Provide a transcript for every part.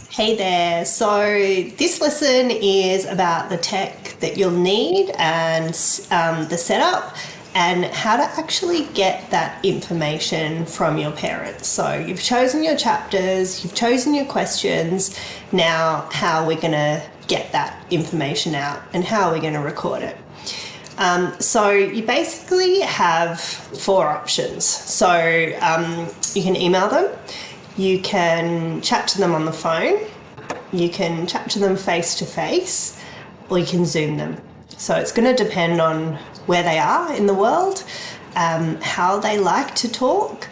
Hey there. So, this lesson is about the tech that you'll need and the setup and how to actually get that information from your parents. So, you've chosen your chapters, you've chosen your questions. Now, how are we going to get that information out and how are we going to record it? So you basically have four options. So you can email them, you can chat to them on the phone, you can chat to them face to face, or you can Zoom them. So it's going to depend on where they are in the world, how they like to talk,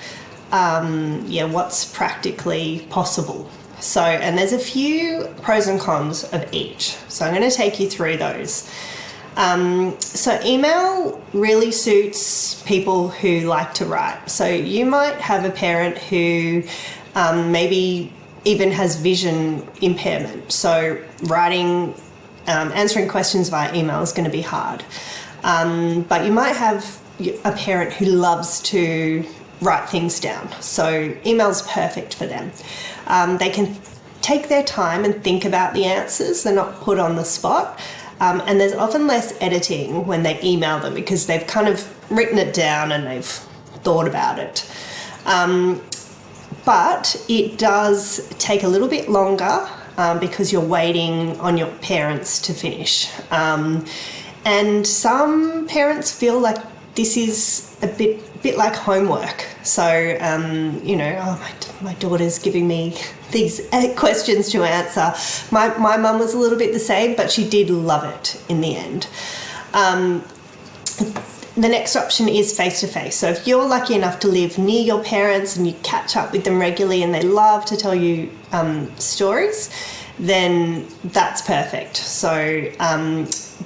what's practically possible. So, and there's a few pros and cons of each. So I'm going to take you through those. So email really suits people who like to write. So you might have a parent who maybe even has vision impairment. So writing, answering questions via email is going to be hard. But you might have a parent who loves to write things down. So email's perfect for them. They can take their time and think about the answers. They're not put on the spot. And there's often less editing when they email them because they've kind of written it down and they've thought about it. But it does take a little bit longer because you're waiting on your parents to finish. And some parents feel like this is a bit like homework. So, my daughter's giving me these questions to answer. My mum was a little bit the same, but she did love it in the end. The next option is face-to-face. So if you're lucky enough to live near your parents and you catch up with them regularly and they love to tell you stories, then that's perfect. So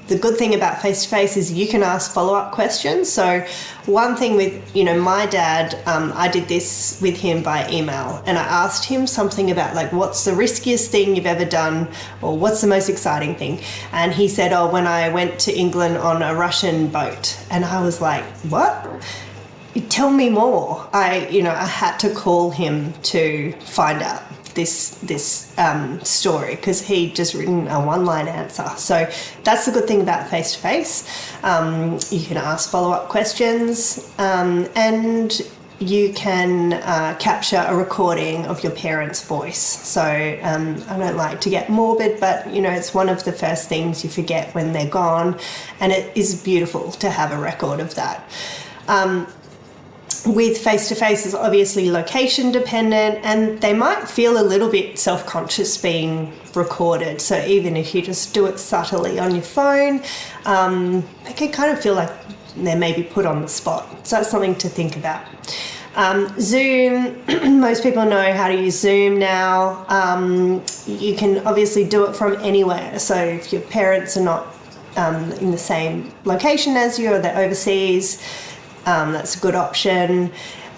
the good thing about face-to-face is you can ask follow-up questions. So one thing with, my dad, I did this with him by email and I asked him something about like, what's the riskiest thing you've ever done or what's the most exciting thing? And he said, when I went to England on a Russian boat. And I was like, what? Tell me more. I had to call him to find out this story because he'd just written a one-line answer. So that's the good thing about face-to-face. You can ask follow-up questions and you can capture a recording of your parents' voice. So I don't like to get morbid, but it's one of the first things you forget when they're gone, and it is beautiful to have a record of that. With face-to-face is obviously location dependent and they might feel a little bit self-conscious being recorded. So even if you just do it subtly on your phone, they can kind of feel like they're maybe put on the spot. So that's something to think about. Zoom, most people know how to use Zoom now. You can obviously do it from anywhere. So if your parents are not in the same location as you or they're overseas, that's a good option.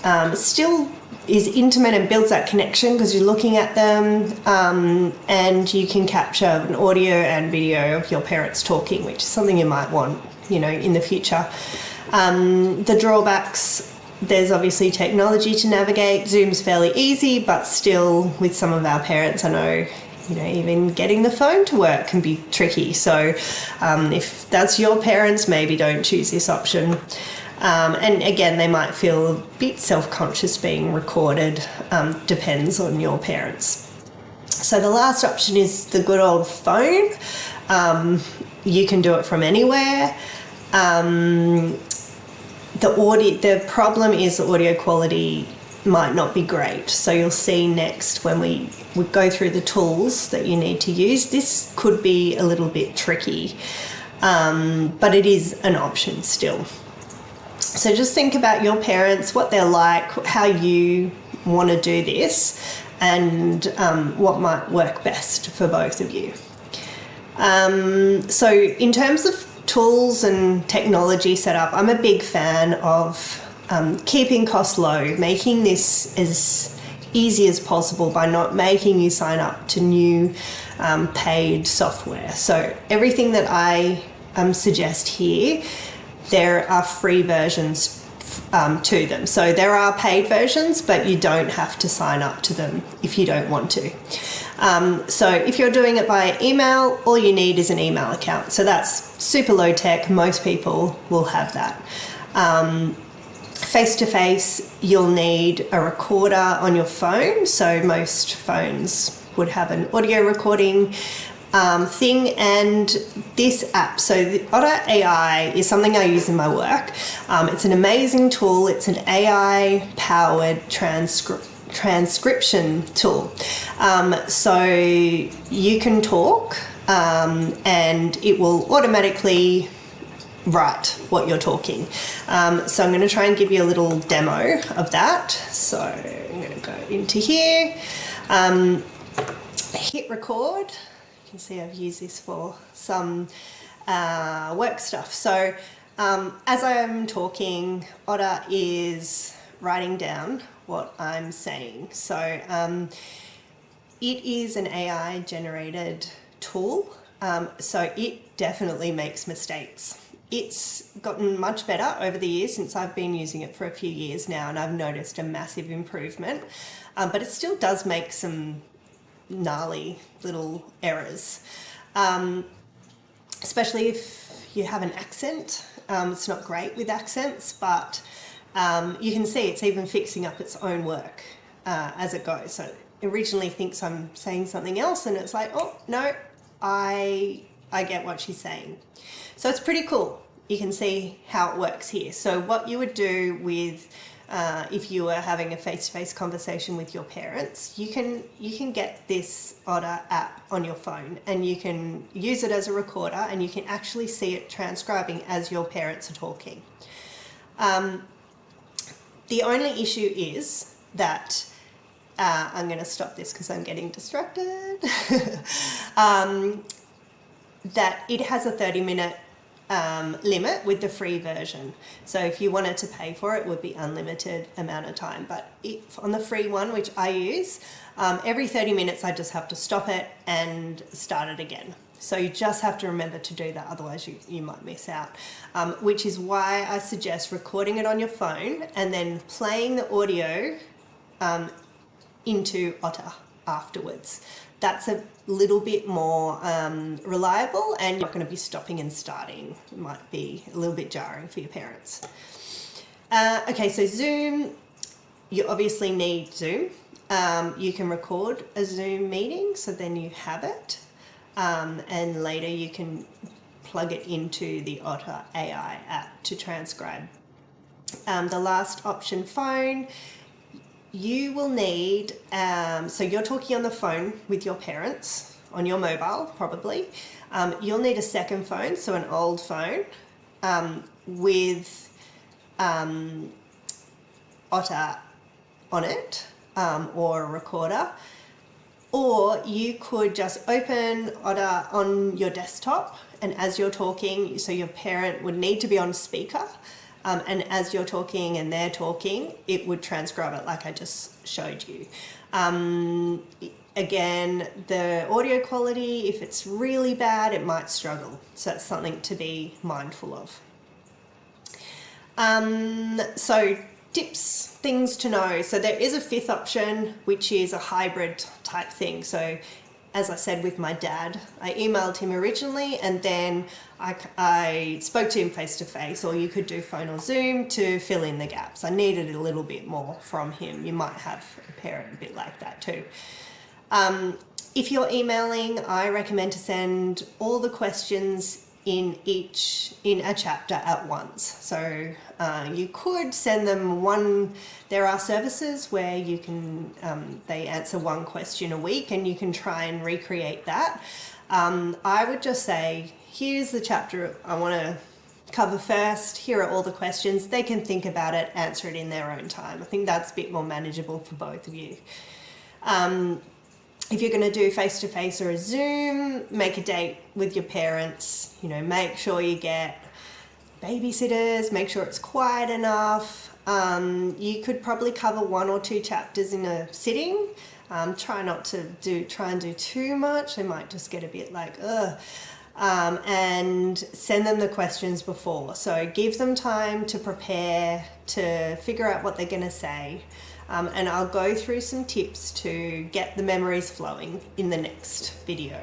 It still is intimate and builds that connection because you're looking at them, and you can capture an audio and video of your parents talking, which is something you might want, in the future. The drawbacks, there's obviously technology to navigate. Zoom's fairly easy, but still with some of our parents, I know, even getting the phone to work can be tricky. So if that's your parents, maybe don't choose this option. And again, they might feel a bit self-conscious being recorded, depends on your parents. So the last option is the good old phone. You can do it from anywhere. The problem is the audio quality might not be great. So you'll see next when we go through the tools that you need to use, this could be a little bit tricky, but it is an option still. So just think about your parents, what they're like, how you want to do this, and what might work best for both of you. So in terms of tools and technology setup, I'm a big fan of keeping costs low, making this as easy as possible by not making you sign up to new paid software. So everything that I suggest here, there are free versions to them. So there are paid versions, but you don't have to sign up to them if you don't want to. So if you're doing it by email, all you need is an email account. So that's super low tech. Most people will have that. Face-to-face, you'll need a recorder on your phone. So most phones would have an audio recording thing, and this app, so the Otter AI is something I use in my work. It's an amazing tool. It's an AI powered transcription tool. So you can talk and it will automatically write what you're talking. So I'm going to try and give you a little demo of that. So I'm going to go into here, hit record. You can see I've used this for some work stuff. So as I'm talking, Otter is writing down what I'm saying. So it is an AI generated tool. So it definitely makes mistakes. It's gotten much better over the years since I've been using it for a few years now, and I've noticed a massive improvement. But it still does make some gnarly little errors, especially if you have an accent. It's not great with accents, but you can see it's even fixing up its own work as it goes. So it originally thinks I'm saying something else, and it's like, oh no, I get what she's saying. So it's pretty cool. You can see how it works here. So what you would do with if you were having a face-to-face conversation with your parents, you can get this Otter app on your phone, and you can use it as a recorder, and you can actually see it transcribing as your parents are talking. The only issue is that I'm going to stop this because I'm getting distracted. That it has a 30-minute limit with the free version. So if you wanted to pay for it, it would be unlimited amount of time. But on the free one, which I use, every 30 minutes I just have to stop it and start it again. So you just have to remember to do that, otherwise you might miss out. Which is why I suggest recording it on your phone and then playing the audio into Otter afterwards. That's a little bit more reliable, and you're not going to be stopping and starting. It might be a little bit jarring for your parents. Okay, so Zoom, you obviously need Zoom. You can record a Zoom meeting, so then you have it, and later you can plug it into the Otter AI app to transcribe. The last option, phone. You will need, so you're talking on the phone with your parents, on your mobile probably. You'll need a second phone, so an old phone with Otter on it, or a recorder. Or you could just open Otter on your desktop, and as you're talking, so your parent would need to be on speaker. And as you're talking and they're talking, it would transcribe it like I just showed you. Again, the audio quality, if it's really bad, it might struggle. So that's something to be mindful of. So tips, things to know. So there is a fifth option, which is a hybrid type thing. So as I said with my dad, I emailed him originally, and then I spoke to him face to face, or you could do phone or Zoom to fill in the gaps. I needed a little bit more from him. You might have a parent a bit like that too. If you're emailing, I recommend to send all the questions in a chapter at once. So you could send them one. There are services where you can they answer one question a week, and you can try and recreate that. I would just say, here's the chapter I want to cover first. Here are all the questions. They can think about it, answer it in their own time. I think that's a bit more manageable for both of you. If you're going to do face-to-face or a Zoom, make a date with your parents. You know, make sure you get babysitters, make sure it's quiet enough. You could probably cover 1 or 2 chapters in a sitting. Try not to try and do too much. They might just get a bit like, ugh. and send them the questions before. So give them time to prepare, to figure out what they're going to say. And I'll go through some tips to get the memories flowing in the next video.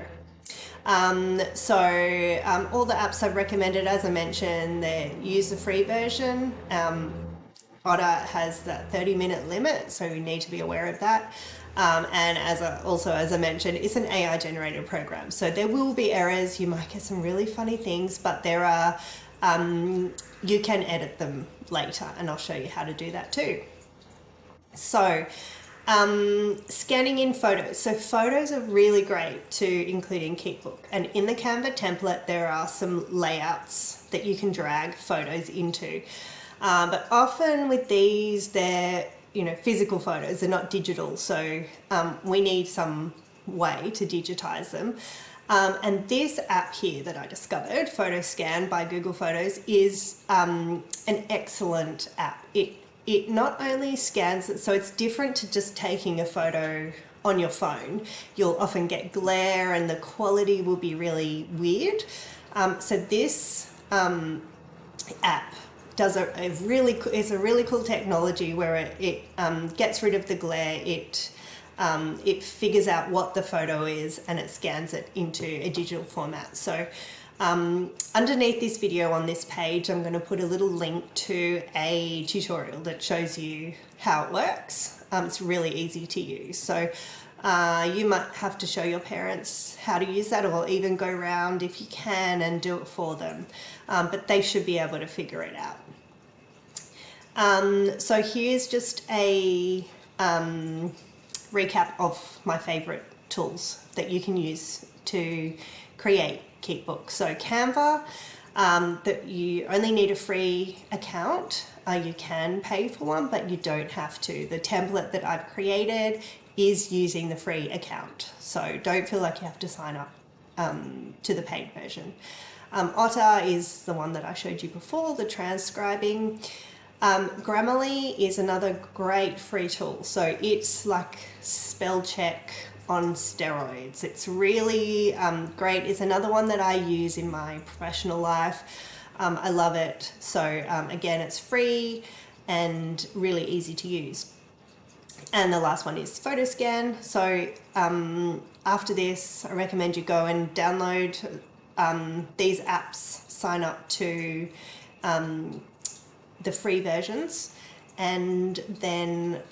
All the apps I've recommended, as I mentioned, they use the free version. Otter has that 30-minute limit, so you need to be aware of that. And as I mentioned, it's an AI generated program, so there will be errors. You might get some really funny things, but there are you can edit them later, and I'll show you how to do that too. So scanning in photos. So photos are really great to include in Keepbook, and in the Canva template there are some layouts that you can drag photos into. But often with these, they're physical photos, they're not digital, so we need some way to digitize them. And this app here that I discovered, PhotoScan by Google Photos, is an excellent app. It not only scans it, so it's different to just taking a photo on your phone. You'll often get glare and the quality will be really weird. So this app does it's a really cool technology where it gets rid of the glare. It figures out what the photo is and it scans it into a digital format. So underneath this video on this page, I'm going to put a little link to a tutorial that shows you how it works. It's really easy to use. So you might have to show your parents how to use that, or even go around if you can and do it for them. But they should be able to figure it out. So here's just a recap of my favorite tools that you can use to create Keepbook. So Canva, that you only need a free account. You can pay for one, but you don't have to. The template that I've created is using the free account, so don't feel like you have to sign up to the paid version. Otter is the one that I showed you before, the transcribing. Grammarly is another great free tool. So it's like spell check on steroids. It's really great. It's another one that I use in my professional life. I love it. So again, it's free and really easy to use. And the last one is PhotoScan. So after this, I recommend you go and download these apps, sign up to the free versions, and then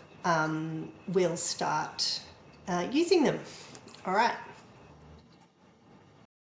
we'll start using them. All right.